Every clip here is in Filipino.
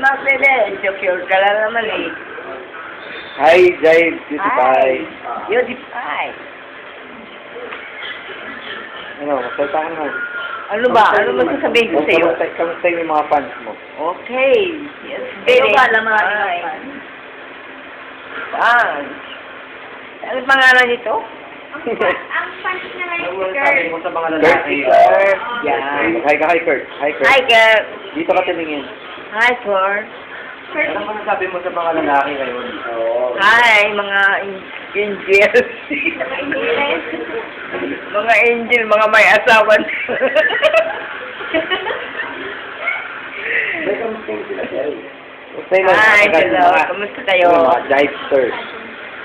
Magbebe, insecure ka lang naman eh. Hi, Jive, Cutie Pie. Cutie Pie. Ano, magsalita ka naman. Ano ba? Ano ba sasabihin ko sa'yo? Kamusta yung mga fans mo? Okay. Yes, Kayo very ba naman fine. Thanks. Ano pangalan nito? Ang fans na lang Ano si sabi Kurt. mo sa mga lalaki? Kurt. Yan. Hi ka, hi Kurt. Hi Kurt. Hi, Kurt. Dito ka tumingin. Hi, Kurt. Ano ba nasabi mo sa mga lalaki ngayon? Oo. Hi, mga angels. Mga angel, mga may asawa. Kamusta yung sila, Jive? Hi, hello. Kamusta kayo? Mga Jivesters.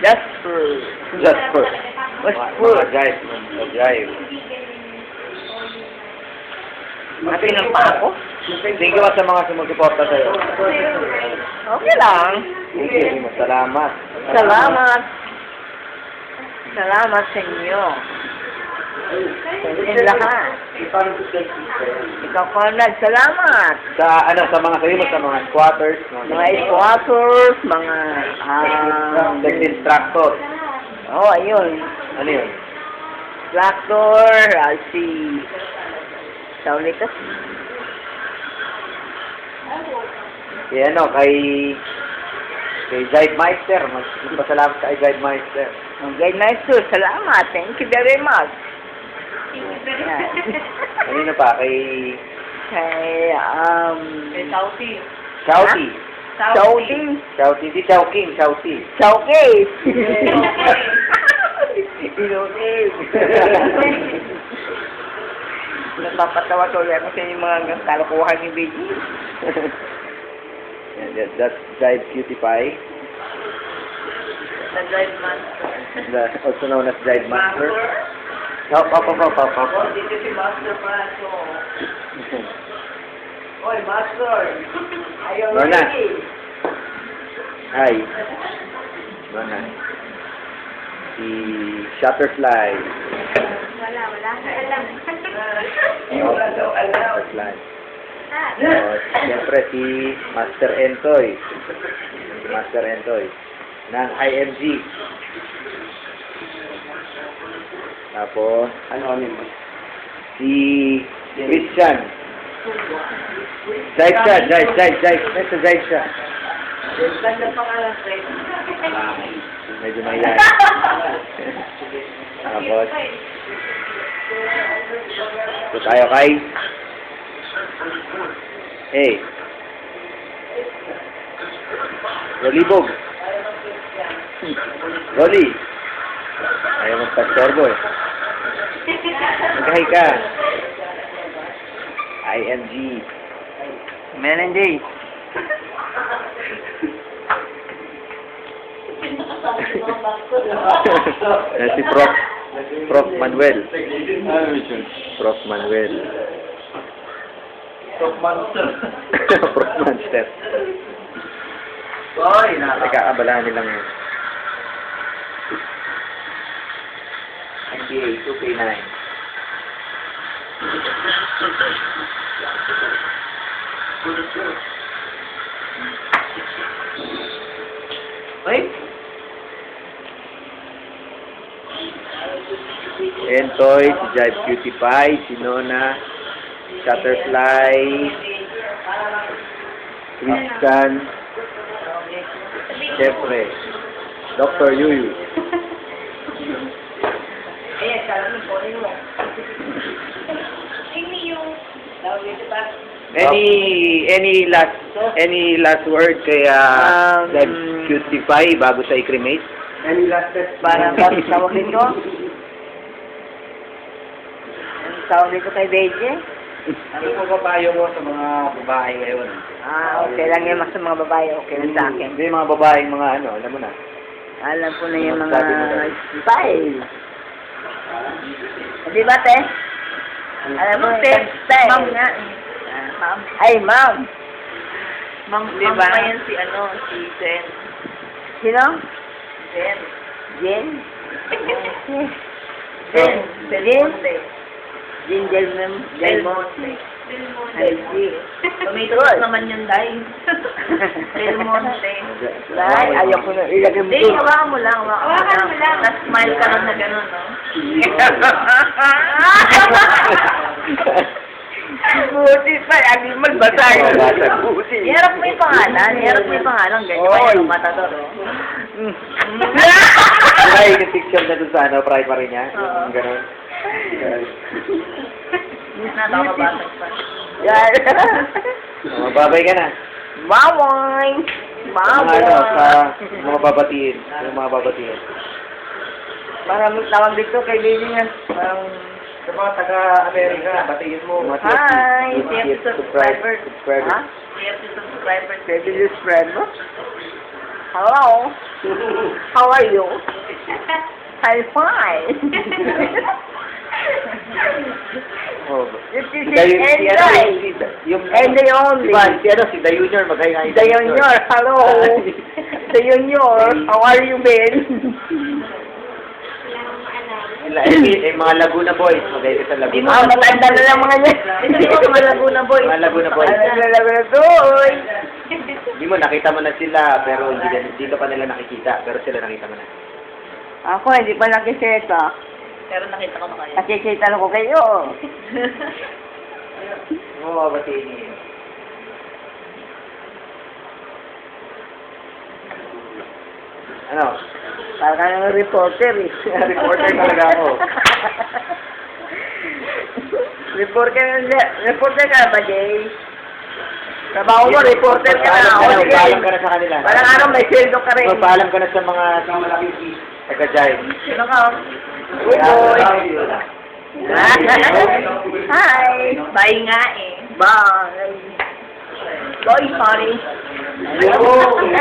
Jasper. Jasper. What's Mga good? Jive. Mga Jive. Happy lang pa ako? Thank you sa mga sumusuporta sa'yo. Okay lang. Thank you. Salamat. Salamat. Salamat sa inyo. Sa inyo lahat. Ikaw, Conrad, salamat. Sa sa mga sayo mo, sa mga squatters, Mga squatters, mga, instructor. oh, ayun. Ano yun? Tractor, si, tawag nito? Kay Jive Meister. Magpasalamat kay Jive Meister. Okay, nice too. Salamat. Thank you very much. Yan. Kanino pa? Kay Kay, Sauti. Chowty. Saudi. Chowty. Di Chowking. Chowty. Showcase. Inokis. Napapatawa ko yan kasi yung mga kalokohan ni Biggie. That's Jive Cutie Pie. The Drive Master. Also known as Jive Master. Master? Pop. Oh, dito si Master Paso. Oy, Master. Ayaw mo Lorna. lagi. Hi. Mana? Si Shutterfly. Wala ka alam. Shutterfly. Siyempre si Master Entoy. Master Entoy. Ng IMG. Tapos, ano yun? Si Christian. Jive siya. Nasa Jive siya. Ganda pangalan, Fred. Medyo mahihayin. Tapos, ito tayo kay Rolibog. Rolly. Ayaw magpa-storbo eh. Mag-hi ka. IMG. MNJ. Si Prof Manuel. Prof Manuel. Prof Monster. Oy, Nagkakabalahan nilang yun. NBA 2K9. Oy. Entoy, si Jive Cutie Pie, si Nona, Shutterfly, Christian, siyempre, Dr. Yuyu. Ayan, salam mo, kunin mo. Hindi yung... Any last word kay Jive Cutie Pie bago sa i-cremate? Any last Parang tawag nito. Ang tawag nito kay Beje. Ano po papayo mo sa mga babae ngayon? Okay lang yan sa mga babae. Okay lang sa akin. Hindi, mga babaeng mga ano, alam mo na. Alam ko na yung mga Sabi mo na. style. Di ba, te? Alam mo, te? Style. Ma'am nga eh. Ma'am. Ay, ma'am. Ma'am, Di ma'am ba? pa yan si Jen. Sino? Jen. Jen? Jen. Jen? Jen Del Monte. I see. Tomato naman yun, Day. Del Monte. Nay, ayaw ko na ilagay mo Hindi, doon. hawakan mo lang. Hawakan mo lang. Tapos smile ka lang na gano'n, no? Buti pa, hindi magbasa yung buti. Iharap mo yung pangalan. Iharap mo yung pangalan. Ganyan pa yung matador, oh. Ay, yung picture na dun sa ano, primary niya. Oo. Yung gano'n. Nakakabasag pa. Yan. Mababay ka na. Baway! Mga ano, sa Baway! mga babatiin. Yung mga babatiin. Maraming tawag dito kay Lily nga. Parang, Sa mga taga-Amerika, batiin mo. Hi! TFC subscribers. ha? TFC subscribers. Baby Luz friend mo? Hello? How are you? I'm fine. Oh. This is Dayo- si ano, Enday. yung, And the only. diba, si ano, si The Junior, maghahinga The Junior, hello. The Junior, how are you, Ben? Mga Laguna boys, maghahinga sa Laguna. Ah, matanda na lang mga yan. Ito yung mga Laguna boys. Mga Laguna boys. Laguna boy. Hindi mo, nakita mo na sila, pero hindi ka pa nila nakikita, pero sila nakita mo na. Ako, hindi pa nakiseta. Pero nakita ko na kayo. Nakikita na ko kayo. Ano mo babatiin niyo? Ano? Parang ka ng reporter eh. Reporter talaga ako. Reporter ka ba, Jay? Trabaho mo, reporter ka na. O, sige. Paalam ka na sa kanila. Parang ano, may sweldo ka rin. O, paalam ka na sa mga taga-Jai. Sino ka? Good boy. Hi. Bye nga eh. Bye. Boy, sorry. Ayun.